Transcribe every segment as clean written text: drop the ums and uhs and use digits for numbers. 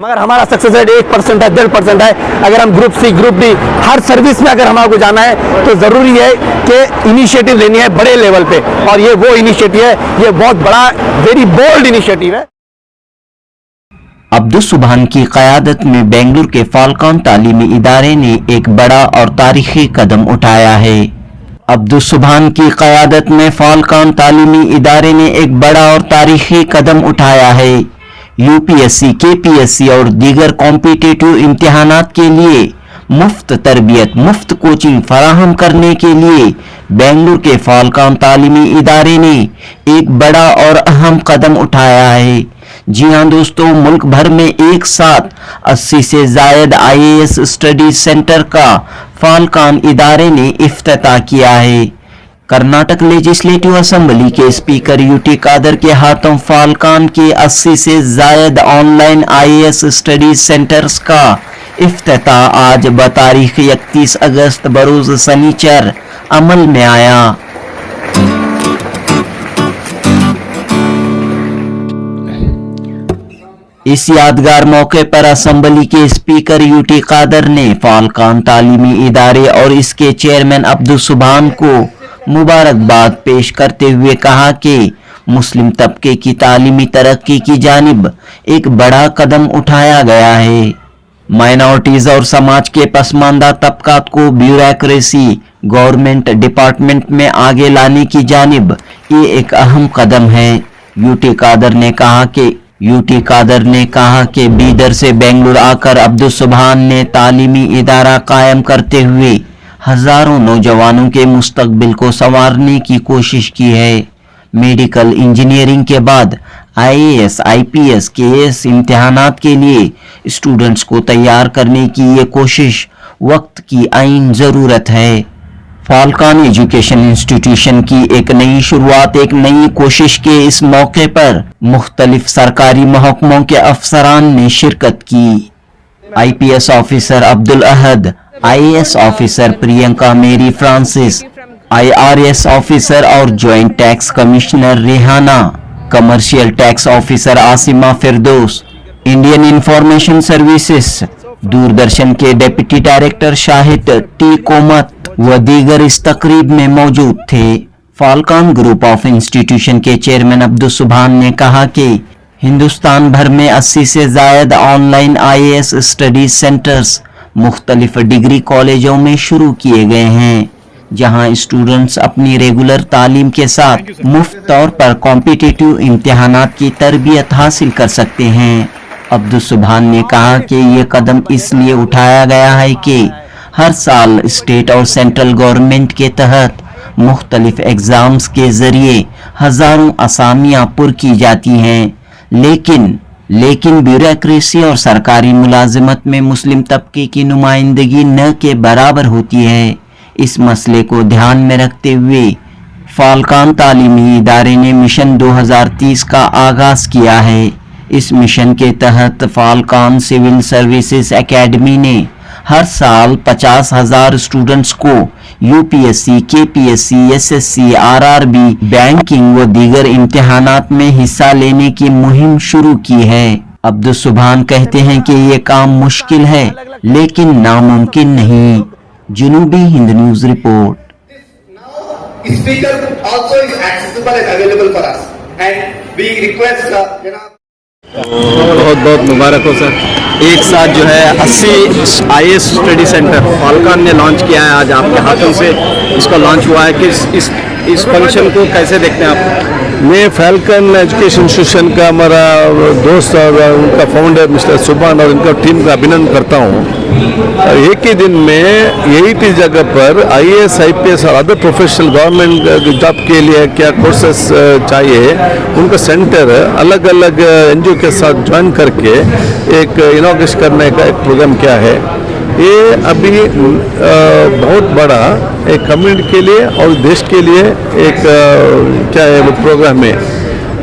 मगर हमारा success rate 1% है, 1.5% है। अगर हम ग्रुप सी, ग्रुप डी, हर सर्विस में अगर हमारे को जाना है तो जरूरी है कि इनिशिएटिव लेनी है बड़े लेवल पे, और ये वो इनिशिएटिव है, ये बहुत बड़ा वेरी बोल्ड इनिशिएटिव है। अब्दुल सुभान की क़यादत में बेंगलुरु के फाल्कॉन तालीमी इदारे ने एक बड़ा और तारीखी कदम उठाया है। अब्दुल सुभान की क़यादत में फाल्कॉन तालीमी इदारे ने एक बड़ा और तारीखी कदम उठाया है। यूपीएससी, केपीएससी और दीगर कॉम्पिटिटिव इम्तिहानात के लिए मुफ्त तरबियत, मुफ्त कोचिंग फराहम करने के लिए बेंगलुरु के फाल्कॉन तालीमी इदारे ने एक बड़ा और अहम कदम उठाया है। जी हां दोस्तों, मुल्क भर में एक साथ 80 से ज़ायद आईएएस स्टडी सेंटर का फाल्कॉन इदारे ने इफ्तिताह किया है। कर्नाटक लेजिस्लेटिव असेंबली के स्पीकर यूटी कादर के हाथों फाल्कॉन के 80 से ज़ायद ऑनलाइन आईएएस स्टडी सेंटर्स का इफ्तिताह आज बतारीख 31 अगस्त बरोज़ शनिचर अमल में आया। इस यादगार मौके पर असेंबली के स्पीकर यूटी कादर ने फाल्कॉन तालीमी इदारे और इसके चेयरमैन अब्दुल सुभान को मुबारकबाद पेश करते हुए कहा कि मुस्लिम तबके की तालीमी तरक्की की जानिब एक बड़ा कदम उठाया गया है। माइनॉरिटीज और समाज के पसमानदा तबकात को ब्यूरोक्रेसी, गवर्नमेंट डिपार्टमेंट में आगे लाने की जानिब ये एक अहम कदम है। यूटी कादर ने कहा कि बीदर से बेंगलुरु आकर अब्दुल सुभान ने तालीमी इदारा कायम करते हुए हजारों नौजवानों के मुस्तकबिल को संवारने की कोशिश की है। मेडिकल इंजीनियरिंग के बाद आईएएस, आईपीएस, केएस इम्तिहानात के लिए स्टूडेंट्स को तैयार करने की ये कोशिश वक्त की आईन ज़रूरत है। फाल्कॉन एजुकेशन इंस्टीट्यूशन की एक नई शुरुआत, एक नई कोशिश के इस मौके पर मुख्तलिफ सरकारी महकमों के अफसरान ने शिरकत की। IPS officer Abdul Ahad, IAS officer Priyanka Mary Francis, IRS officer और joint tax commissioner Rehana, commercial tax officer Asima Firdaus, Indian information services, Doordarshan के deputy director Shahid T Komat व दीगर इस तकरीब में मौजूद थे। फाल्कॉन ग्रुप ऑफ इंस्टीट्यूशन के चेयरमैन अब्दुल सुभान ने कहा कि हिंदुस्तान भर में 80 से ज़ायद ऑनलाइन आईएएस स्टडी सेंटर्स मुख्तलिफ डिग्री कॉलेजों में शुरू किए गए हैं, जहां स्टूडेंट्स अपनी रेगुलर तालीम के साथ मुफ्त तौर पर कॉम्पिटिटिव इम्तिहानात की तरबियत हासिल कर सकते हैं। अब्दुल सुभान ने कहा कि ये कदम इसलिए उठाया गया है कि हर साल स्टेट और सेंट्रल गवर्नमेंट के तहत मुख्तलिफ एग्ज़ाम्स के ज़रिए हज़ारों असामियाँ पुर की जाती हैं, लेकिन ब्यूरोक्रेसी और सरकारी मुलाजिमत में मुस्लिम तबके की नुमाइंदगी न के बराबर होती है। इस मसले को ध्यान में रखते हुए फाल्कॉन तालीमी इदारे ने मिशन 2030 का आगाज़ किया है। इस मिशन के तहत फाल्कॉन सिविल सर्विसेज एकेडमी ने हर साल 50,000 स्टूडेंट्स को UPSC, KPSC, SSC, RRB, banking व दीगर इम्तिहानात में हिस्सा लेने की मुहिम शुरू की है। अब्दुल सुभान कहते हैं कि ये काम मुश्किल है लेकिन नामुमकिन नहीं। जुनूबी हिंद न्यूज़ रिपोर्ट। बहुत बहुत मुबारक हो सर। एक साथ जो है 80 आईएएस स्टडी सेंटर फाल्कॉन ने लॉन्च किया है, आज आपके हाथों से इसका लॉन्च हुआ है कि इस फंक्शन को कैसे देखते हैं आप? मैं फाल्कॉन एजुकेशन इंस्टीट्यूशन का हमारा दोस्त और उनका फाउंडर मिस्टर सुभान और उनका टीम का अभिनंदन करता हूँ। एक ही दिन में यही जगह पर आईएएस, आईपीएस और अदर प्रोफेशनल गवर्नमेंट जॉब के लिए क्या कोर्सेस चाहिए, उनका सेंटर अलग अलग एनजीओ के साथ ज्वाइन करके एक इनॉग्रेशन करने का एक प्रोग्राम क्या है। ये अभी बहुत बड़ा एक कम्युनिटी के लिए और देश के लिए एक क्या है वो प्रोग्राम है,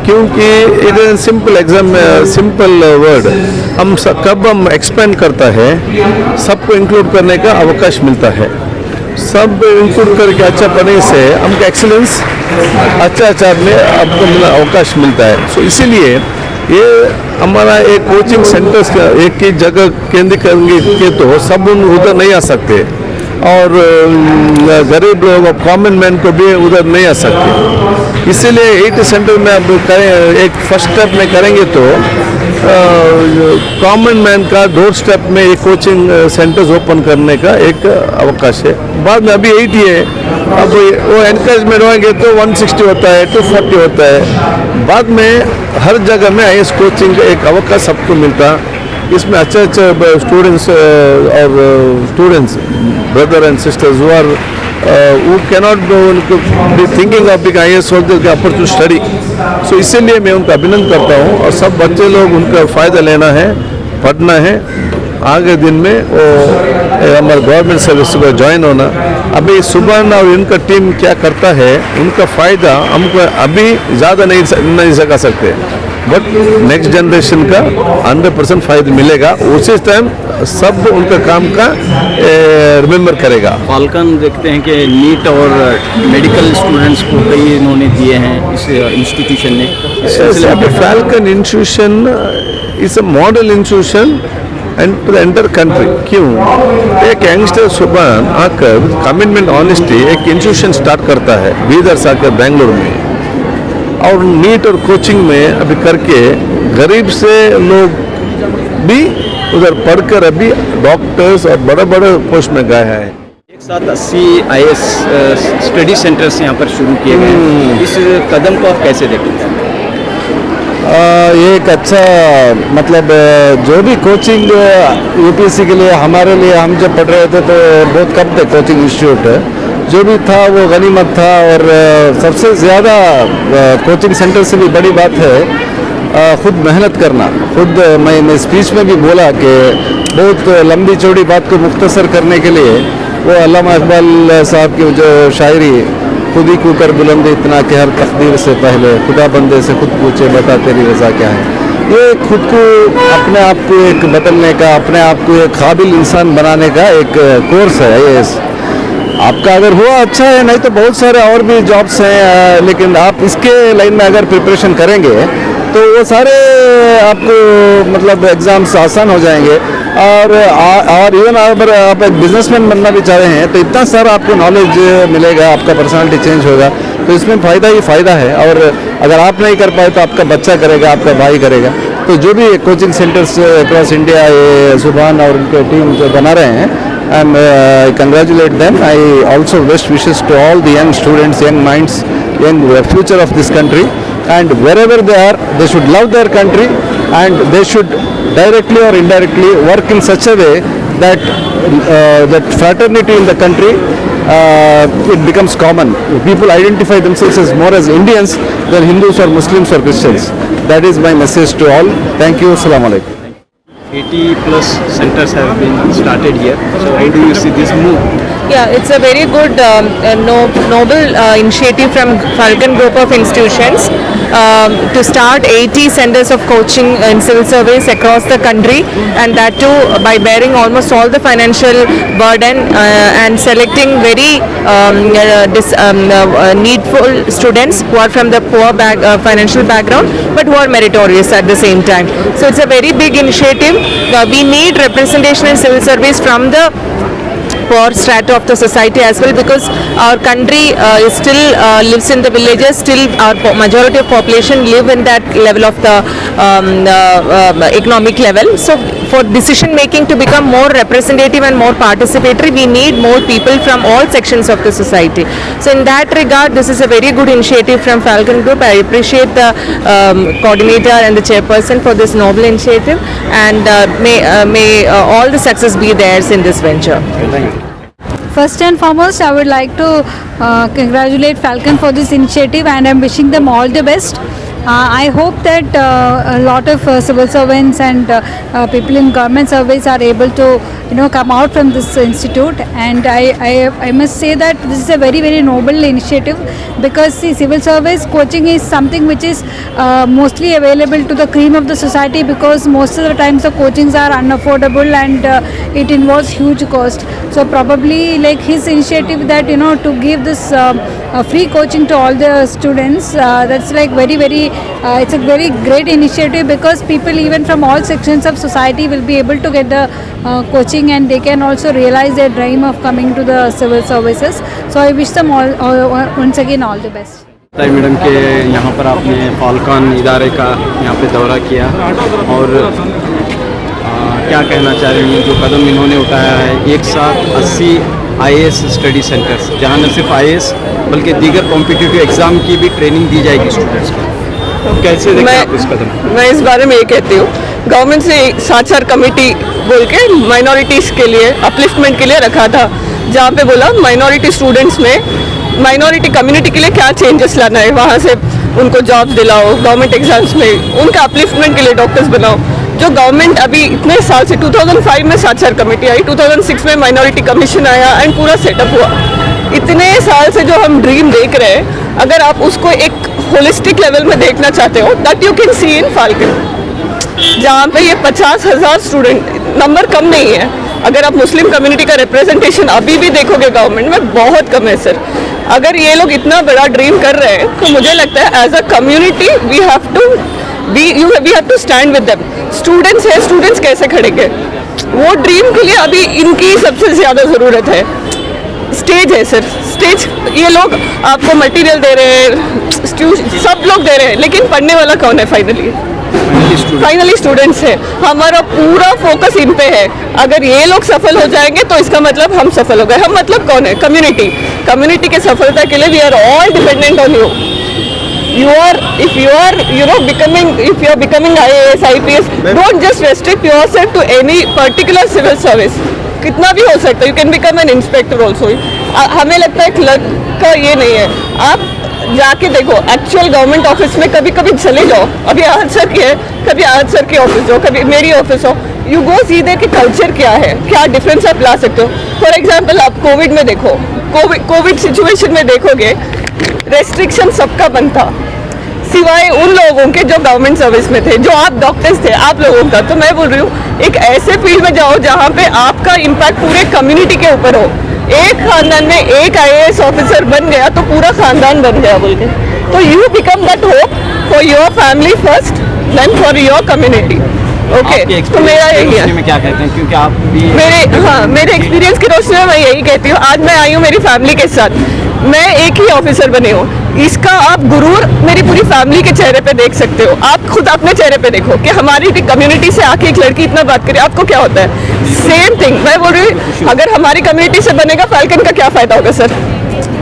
क्योंकि एक सिंपल एग्जाम, सिंपल वर्ड हम कब हम एक्सपेंड करता है, सबको इंक्लूड करने का अवकाश मिलता है। सब इंक्लूड करके अच्छा पढ़ने से हमको एक्सीलेंस अच्छा में आपको अवकाश मिलता है। सो इसीलिए ये हमारा एक कोचिंग सेंटर्स का एक ही जगह केंद्रित करेंगे के तो सब उधर नहीं आ सकते, और गरीब लोग और कॉमन मैन को भी उधर नहीं आ सकते। इसीलिए 80 सेंटर में अब करें, एक फर्स्ट स्टेप में करेंगे तो कॉमन मैन का डोर स्टेप में एक कोचिंग सेंटर्स ओपन करने का एक अवकाश है। बाद में अभी 80 है, अब वो एनकरेजमेंट होंगे तो 160 होता है, 240 होता है। बाद में हर जगह में IAS कोचिंग का एक अवकाश सबको मिलता, इसमें अच्छे स्टूडेंट्स और students brother and sisters who cannot be thinking of being IAS soldier के opportunity to study, so इसीलिए मैं उनका अभिनंदन करता हूँ। और सब बच्चे लोग उनका फ़ायदा लेना है, पढ़ना है, आगे दिन में वो हमारे गवर्नमेंट सर्विस को ज्वाइन होना। अभी सुबह और इनका टीम क्या करता है, उनका फ़ायदा हमको अभी ज़्यादा नहीं सका सकते, बट नेक्स्ट जनरेशन का 100% फ़ायदा मिलेगा। उसी टाइम सब उनका काम का रिमेम्बर करेगा। फाल्कन देखते हैं कि नीट और मेडिकल स्टूडेंट्स को कई इन्होंने दिए हैं इस इंस्टीट्यूशन ने। Falcon institution is a model institution and to the entire country. क्यों? एक यंगस्टर सुबह आकर कमिटमेंट ऑनेस्टी एक इंस्टीट्यूशन स्टार्ट करता है बीदर से आकर बेंगलुरु में, और नीट और कोचिंग में अभी करके गरीब से लोग भी उधर पढ़कर अभी डॉक्टर्स और बड़े बड़े पोस्ट में गए हैं। एक साथ 80 IAS स्टडी सेंटर्स यहाँ पर शुरू किए गए हैं, इस कदम को आप कैसे देखते हैं? ये एक अच्छा मतलब जो भी कोचिंग UPSC के लिए हमारे लिए, हम जब पढ़ रहे थे तो बहुत कम थे कोचिंग इंस्टीट्यूट, जो भी था वो गनीमत था। और सबसे ज़्यादा कोचिंग सेंटर से भी बड़ी बात है खुद मेहनत करना। खुद मैं स्पीच में भी बोला कि बहुत लंबी चौड़ी बात को मुख्तसर करने के लिए वो अल्लामा इकबाल साहब की जो शायरी, खुद ही कूकर बुलंद इतना कि हर तकदीर से पहले खुदा बंदे से खुद पूछे बता तेरी रज़ा क्या है, ये खुद को अपने आप को एक बदलने का, अपने आप को एक काबिल इंसान बनाने का एक कोर्स है। ये आपका अगर हुआ अच्छा है, नहीं तो बहुत सारे और भी जॉब्स हैं, लेकिन आप इसके लाइन में अगर प्रिपरेशन करेंगे तो वो सारे आपको मतलब एग्ज़ाम्स आसान हो जाएंगे। और इवन अगर आप एक बिजनेसमैन बनना भी चाह रहे हैं तो इतना सारा आपको नॉलेज मिलेगा, आपका पर्सनालिटी चेंज होगा, तो इसमें फ़ायदा ही फ़ायदा है। और अगर आप नहीं कर पाए तो आपका बच्चा करेगा, आपका भाई करेगा। तो जो भी कोचिंग सेंटर्स अक्रॉस इंडिया ये सुभान और उनके टीम जो बना रहे हैं, and I congratulate them. I also best wishes to all the young students, young minds, young future of this country. And wherever they are, they should love their country, and they should directly or indirectly work in such a way that that fraternity in the country it becomes common. People identify themselves as more as Indians than Hindus or Muslims or Christians. That is my message to all. Thank you. Assalamu alaikum. 80+ centers have been started here. So how do you see this move? Yeah, it's a very good noble initiative from Falcon Group of Institutions to start 80 centers of coaching in civil service across the country, and that too by bearing almost all the financial burden and selecting very needful students who are from the poor financial background but who are meritorious at the same time. So it's a very big initiative. We need representation in civil service from the poor strata of the society as well, because our country is still lives in the villages. Still our majority of population live in that level of the economic level. So for decision making to become more representative and more participatory, we need more people from all sections of the society. So in that regard, this is a very good initiative from Falcon Group. I appreciate the coordinator and the chairperson for this noble initiative, and may all the success be theirs in this venture. First and foremost, I would like to congratulate Falcon for this initiative, and I'm wishing them all the best. I hope that a lot of civil servants and people in government service are able to come out from this institute, and I must say that this is a very, very noble initiative, because see, civil service coaching is something which is mostly available to the cream of the society, because most of the times the coachings are unaffordable and it involves huge cost. So probably like his initiative that to give this free coaching to all the students, that's like very, very it's a very great initiative because people even from all sections of society will be able to get the coaching and they can also realize their dream of coming to the civil services. So I wish them all once again all the best. Madam के यहाँ पर आपने falcon इदारे का यहाँ पे दौरा किया और क्या कहना चाह रही हैं जो कदम इन्होंने उठाया है, एक साथ 80 IAS स्टडी सेंटर्स जहाँ न सिर्फ IAS बल्कि दीगर कॉम्पिटिटिव एग्ज़ाम की भी ट्रेनिंग दी जाएगी स्टूडेंट्स को, कैसे देखते हैं आप इस कदम? मैं इस बारे में ये कहती हूँ, गवर्नमेंट से साक्षर कमेटी बोल के माइनॉरिटीज़ के लिए अपलिफ्टमेंट के लिए रखा था, जहाँ पे बोला माइनॉरिटी स्टूडेंट्स में माइनॉरिटी कम्युनिटी के लिए क्या चेंजेस लाना है, वहाँ से उनको जॉब दिलाओ, गवर्नमेंट एग्जाम्स में उनका अपलिफ्टमेंट के लिए डॉक्टर्स बनाओ। जो गवर्नमेंट अभी इतने साल से 2005 में साक्षर कमेटी आई, 2006 में माइनॉरिटी कमीशन आया एंड पूरा सेटअप हुआ। इतने साल से जो हम ड्रीम देख रहे हैं, अगर आप उसको एक होलिस्टिक लेवल में देखना चाहते हो, that you can see in falcon, जहाँ पे ये 50,000 स्टूडेंट, नंबर कम नहीं है। अगर आप मुस्लिम कम्युनिटी का रिप्रेजेंटेशन अभी भी देखोगे गवर्नमेंट में बहुत कम है सर। अगर ये लोग इतना बड़ा ड्रीम कर रहे हैं तो मुझे लगता है as a community we have to stand with them. Students है, स्टूडेंट्स कैसे खड़ेंगे? वो ड्रीम के लिए अभी इनकी सबसे ज़्यादा ज़रूरत है। स्टेज है सर, स्टेज ये लोग आपको मटेरियल दे रहे हैं, सब लोग दे रहे हैं, लेकिन पढ़ने वाला कौन है? फाइनली स्टूडेंट्स है। हमारा पूरा फोकस इन पे है। अगर ये लोग सफल हो जाएंगे तो इसका मतलब हम सफल हो गए। हम मतलब कौन है? कम्युनिटी के सफलता के लिए we are all dependent on you. if you are becoming IAS, IPS, don't just restrict yourself to any particular civil service. कितना भी हो सकता है, you can become an inspector also. हमें लगता है क्लर्क का ये नहीं है, आप जाके देखो एक्चुअल गवर्नमेंट ऑफिस में कभी कभी चले जाओ। अभी आहत सर की है, कभी आहत सर के ऑफिस जाओ, कभी मेरी ऑफिस हो, यू गो सी देयर कि कल्चर क्या है, क्या डिफरेंस आप ला सकते हो। फॉर एग्जाम्पल आप कोविड में देखो, कोविड सिचुएशन में देखोगे रेस्ट्रिक्शन सबका बंद था सिवाय उन लोगों के जो गवर्नमेंट सर्विस में थे, जो आप डॉक्टर्स थे, आप लोगों का। तो मैं बोल रही हूँ एक ऐसे फील्ड में जाओ जहाँ पे आपका इम्पैक्ट पूरे कम्युनिटी के ऊपर हो। एक खानदान में एक IAS ऑफिसर बन गया तो पूरा खानदान बन गया बोल के। तो you become that hope for your family first, then for your community. Okay, तो मेरा यही है। में क्या कहते हैं, क्योंकि आप भी मेरे एक्सपीरियंस की रोशनी में मैं यही कहती हूँ। आज मैं आई हूँ मेरी फैमिली के साथ, मैं एक ही ऑफिसर बनी हूँ। इसका आप गुरूर मेरी पूरी फैमिली के चेहरे पे देख सकते हो। आप खुद अपने चेहरे पे देखो कि हमारी कम्युनिटी से आके एक लड़की इतना बात करे, आपको क्या होता है? सेम थिंग मैं बोल रही हूँ, अगर हमारी कम्युनिटी से बनेगा फाल्कन का क्या फ़ायदा होगा सर?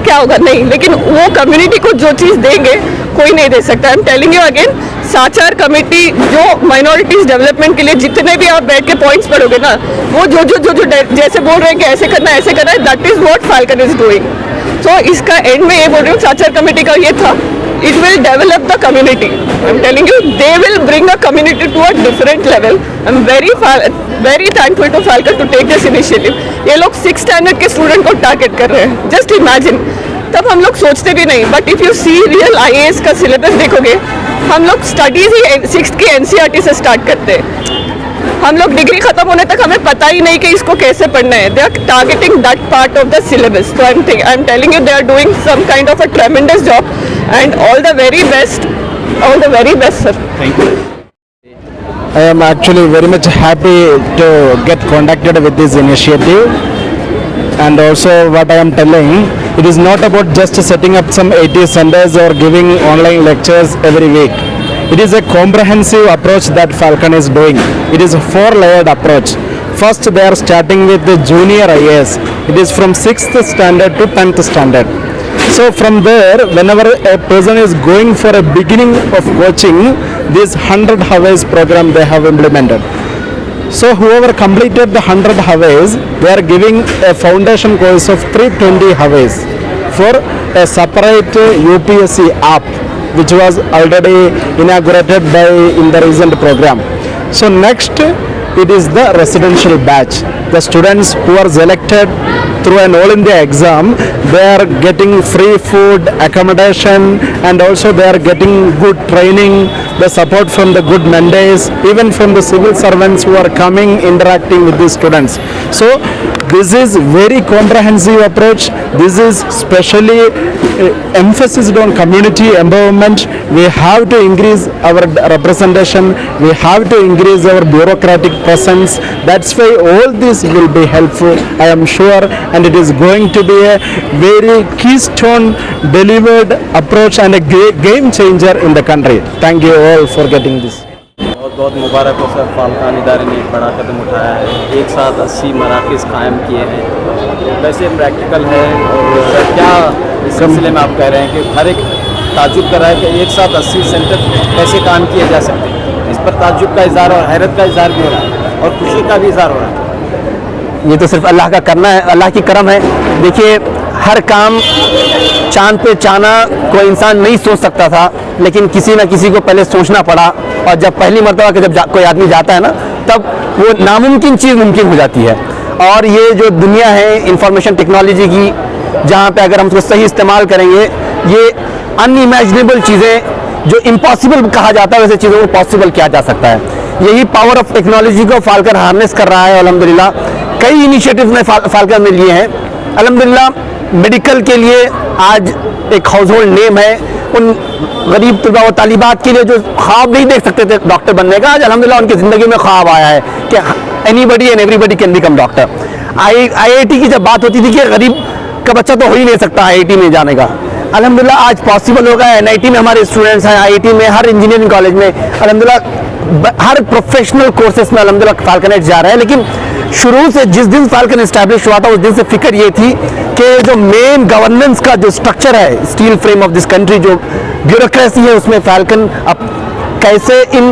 क्या होगा? नहीं। लेकिन वो कम्युनिटी को जो चीज़ देंगे कोई नहीं दे सकता। आई एम टेलिंग यू अगेन, साक्षर कमेटी जो माइनॉरिटीज डेवलपमेंट के लिए जितने भी आप बैठ के पॉइंट्स पढ़ोगे ना, वो जो जैसे बोल रहे हैं कि ऐसे करना है, that is what Falcon is doing. So इसका एंड में ये बोल रही हूँ, साक्षर कमेटी का ये था, it will develop the community. I am telling you, they will bring a community to a different level. I am very thankful to Falcon to take this initiative. ये लोग 6th स्टैंडर्ड के student को target कर रहे हैं, just imagine. तब हम लोग सोचते भी नहीं, but if you see real IAS का सिलेबस देखोगे, हम लोग स्टडीज़ ही 6th की NCERT से स्टार्ट करते हैं। हम लोग डिग्री खत्म होने तक हमें पता ही नहीं कि इसको कैसे पढ़ना है। They are targeting that part of the syllabus. So I'm telling you, they are doing some kind of a tremendous job, and all the very best, sir. Thank you. I am actually very much happy to get contacted with this initiative, and also what I am telling, it is not about just setting up some 80 centers or giving online lectures every week. It is a comprehensive approach that Falcon is doing. It is a 4-layered approach. First, they are starting with the junior IAS. It is from 6th standard to 10th standard. So from there, whenever a person is going for a beginning of coaching, this 100 hours program they have implemented. So whoever completed the 100 hours, they are giving a foundation course of 320 hours for a separate UPSC app, which was already inaugurated in the recent program. So next, it is the residential batch. The students who are selected through an all India exam, they are getting free food, accommodation, and also they are getting good training the support from the good mentees, even from the civil servants who are coming, interacting with these students. So this is very comprehensive approach. This is specially emphasis on community empowerment. We have to increase our representation. We have to increase our bureaucratic presence. That's why all this will be helpful, I am sure, and it is going to be a very keystone delivered approach and a game changer in the country. Thank you all for getting this. बहुत बहुत मुबारक हो sir, falcon इदारे ने एक बड़ा कदम उठाया है, एक साथ 80 मराकज़ कायम किए हैं। तो वैसे प्रैक्टिकल है और सर क्या इस सिलसिले में आप कह रहे हैं कि हर एक ताज्जुब कर रहा है कि एक साथ 80 सेंटर कैसे काम किए जा सकते हैं। इस पर ताज्जुब का इज़हार और हैरत का इज़हार भी हो रहा है और खुशी का भी इज़हार हो रहा है। ये तो सिर्फ अल्लाह का करना है, अल्लाह की करम है। देखिए हर काम चांद पे जाना कोई इंसान नहीं सोच सकता था, लेकिन किसी न किसी को पहले सोचना पड़ा, और जब पहली मर्तबा के जब कोई आदमी जाता है ना, तब वो नामुमकिन चीज़ मुमकिन हो जाती है। और ये जो दुनिया है इंफॉर्मेशन टेक्नोलॉजी की, जहाँ पे अगर हम उसको सही इस्तेमाल करेंगे, ये अनइमेजिनेबल चीज़ें जो इम्पॉसिबल कहा जाता है, वैसे चीज़ों को पॉसिबल किया जा सकता है। यही पावर ऑफ टेक्नोलॉजी को फाल्कन हार्नेस कर रहा है। अल्हम्दुलिल्लाह कई इनिशिएटिव ने फाल्कन में लिए हैं। अल्हम्दुलिल्लाह मेडिकल के लिए आज एक हाउस होल्ड नेम है। उन गरीब तलबा व तालिबात के लिए जो ख्वाब नहीं देख सकते थे डॉक्टर बनने का, आज अल्हम्दुलिल्लाह उनकी ज़िंदगी में ख्वाब आया है कि anybody and everybody can become doctor. IIT की जब बात होती थी कि गरीब का बच्चा तो हो ही नहीं सकता IIT में जाने का, अल्हम्दुलिल्लाह आज पॉसिबल होगा। NIT में हमारे स्टूडेंट्स हैं, IIT में, हर इंजीनियरिंग कॉलेज में अल्हम्दुलिल्लाह हर प्रोफेशनल कोर्सेज में अल्हम्दुलिल्लाह फाल्कनेट जा रहे हैं। लेकिन शुरू से जिस दिन फाल्कन इस्टेब्लिश हुआ था, उस दिन से फिक्र ये थी कि जो मेन गवर्नेंस का जो स्ट्रक्चर है, steel frame of this country, जो ब्यूरोक्रेसी है, उसमें फाल्कन अब कैसे इन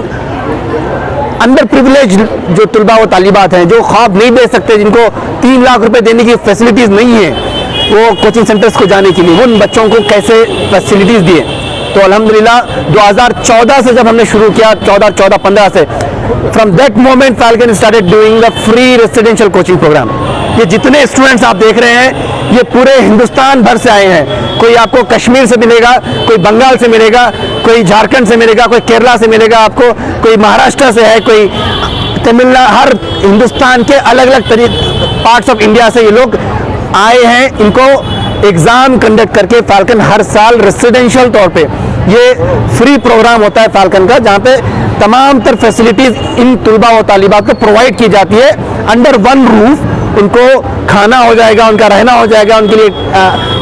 अंडर प्रिविलेज जो तलबा व तालिबात हैं, जो ख्वाब नहीं दे सकते, जिनको 3 लाख रुपए देने की फैसिलिटीज़ नहीं है वो कोचिंग सेंटर्स को जाने के लिए, उन बच्चों को कैसे फैसिलिटीज़ दिए। तो अल्हम्दुलिल्लाह 2014 से जब हमने शुरू किया, 14-15 से, from that moment Falcon started doing the free residential coaching program. ये जितने स्टूडेंट्स आप देख रहे हैं, ये पूरे हिंदुस्तान भर से आए हैं। कोई आपको कश्मीर से मिलेगा, कोई बंगाल से मिलेगा, कोई झारखंड से मिलेगा, कोई केरला से मिलेगा आपको, कोई महाराष्ट्र से है, कोई तमिलनाडु, हर हिंदुस्तान के अलग अलग पार्ट्स ऑफ इंडिया से ये लोग आए हैं। इनको एग्ज़ाम कंडक्ट करके फाल्कन हर साल रेसिडेंशियल तौर पे ये फ्री प्रोग्राम होता है फाल्कन का, जहाँ पे तमाम तर फैसिलिटीज़ इन तलबा व तालिबात को प्रोवाइड की जाती है अंडर वन रूफ। उनको खाना हो जाएगा, उनका रहना हो जाएगा, उनके लिए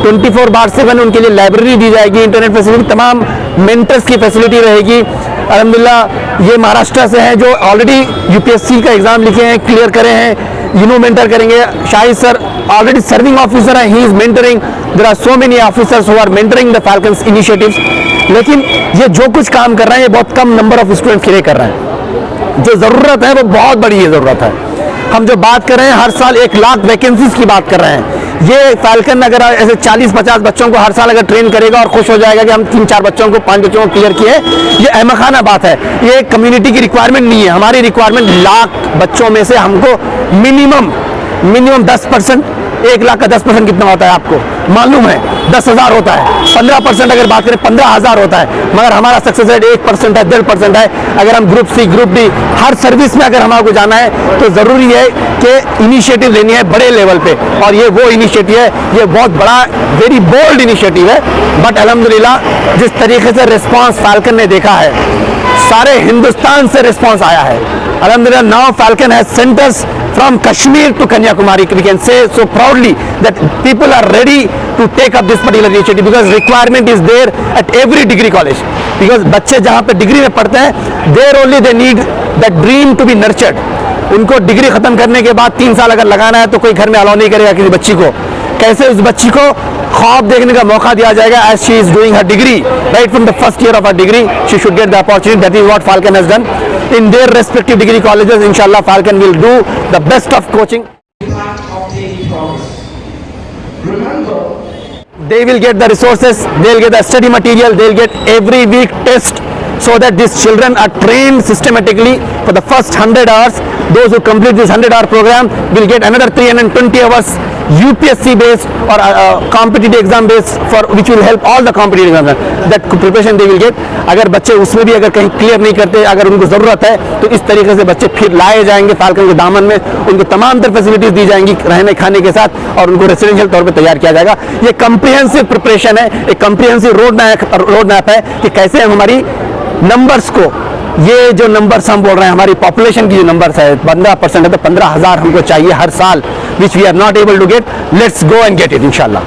24/7 उनके लिए लाइब्रेरी दी जाएगी, इंटरनेट फैसिलिटी, तमाम मेंटर्स की फैसिलिटी रहेगी। अल्हम्दुलिल्लाह ये महाराष्ट्र से हैं जो ऑलरेडी UPSC का एग्ज़ाम लिखे हैं, क्लियर करे हैं, इन्हों मेंटर करेंगे। Shahid sir already serving officer हैं, he is mentoring. There are so many officers who are mentoring the Falcons initiatives. लेकिन ये जो कुछ काम कर रहे हैं, ये बहुत कम नंबर ऑफ स्टूडेंट्स के लिए कर रहे हैं। जो ज़रूरत है वो बहुत बड़ी है ज़रूरत है। हम जो बात कर रहे हैं, हर साल 1 लाख वैकेंसीज की बात कर रहे हैं। ये फाल्कन अगर ऐसे 40-50 बच्चों को हर साल अगर ट्रेन करेगा और खुश हो जाएगा कि हम 3-4 बच्चों को 5 बच्चों को क्लियर किए, ये अहमखाना बात है। ये कम्युनिटी की रिक्वायरमेंट नहीं है। हमारी रिक्वायरमेंट लाख बच्चों में से हमको मिनिमम 10%, 1 लाख का 10% कितना होता है आपको मालूम है? 10,000 होता है। 15% अगर बात करें 15,000 होता है, मगर हमारा सक्सेस रेट 1% है, 1.5% है। अगर हम ग्रुप C, ग्रुप D, हर सर्विस में अगर हमारे को जाना है तो ज़रूरी है कि इनिशिएटिव लेनी है बड़े लेवल पे, और ये वो इनिशिएटिव है। ये बहुत बड़ा वेरी बोल्ड इनिशिएटिव है, बट अल्हम्दुलिल्लाह जिस तरीके से रिस्पॉन्स फाल्कन ने देखा है, सारे हिंदुस्तान से रिस्पॉन्स आया है। Alhamdulillah, now Falcon has centers from Kashmir to Kanyakumari. We can say so proudly that people are ready to take up this particular initiative because requirement is there at every degree college. Because बच्चे जहाँ पे degree में पढ़ते हैं, there only they need that dream to be nurtured. उनको degree खत्म करने के बाद 3 साल अगर लगाना है तो कोई घर में अलाउ नहीं करेगा किसी बच्ची को। कैसे उस बच्ची को ख्वाब देखने का मौका दिया जाएगा as she is doing her degree right from the first year of her degree, she should get the opportunity. That is what Falcon has done in their respective degree colleges. Inshallah, Falcon will do the best of coaching. They will get the resources, they'll get the study material, they'll get every week test, so that these children are trained systematically for the first 100 hours. Those who complete this 100-hour program will get another 320 hours UPSC based or competitive exam based for which will help all the competitive exams that preparation they will get. अगर बच्चे उसमें भी अगर कहीं clear नहीं करते, अगर उनको ज़रूरत है तो इस तरीके से बच्चे फिर लाए जाएंगे फाल्कन के दामन में, उनको तमाम तरह फैसिलिटीज़ दी जाएंगी रहने खाने के साथ, और उनको रेसिडेंशियल तौर पे तैयार किया जाएगा। ये कम्प्रिहेंसिव प्रिपरेशन है, एक कम्प्रिहेंसिव रोड मैप है कि कैसे हम हमारी नंबर्स को, ये जो नंबर्स हम बोल रहे हैं हमारी पॉपुलेशन की जो नंबर्स है 15% है, तो 15,000 हमको चाहिए हर साल, which we are not able to get. Let's go and get it इंशाल्लाह।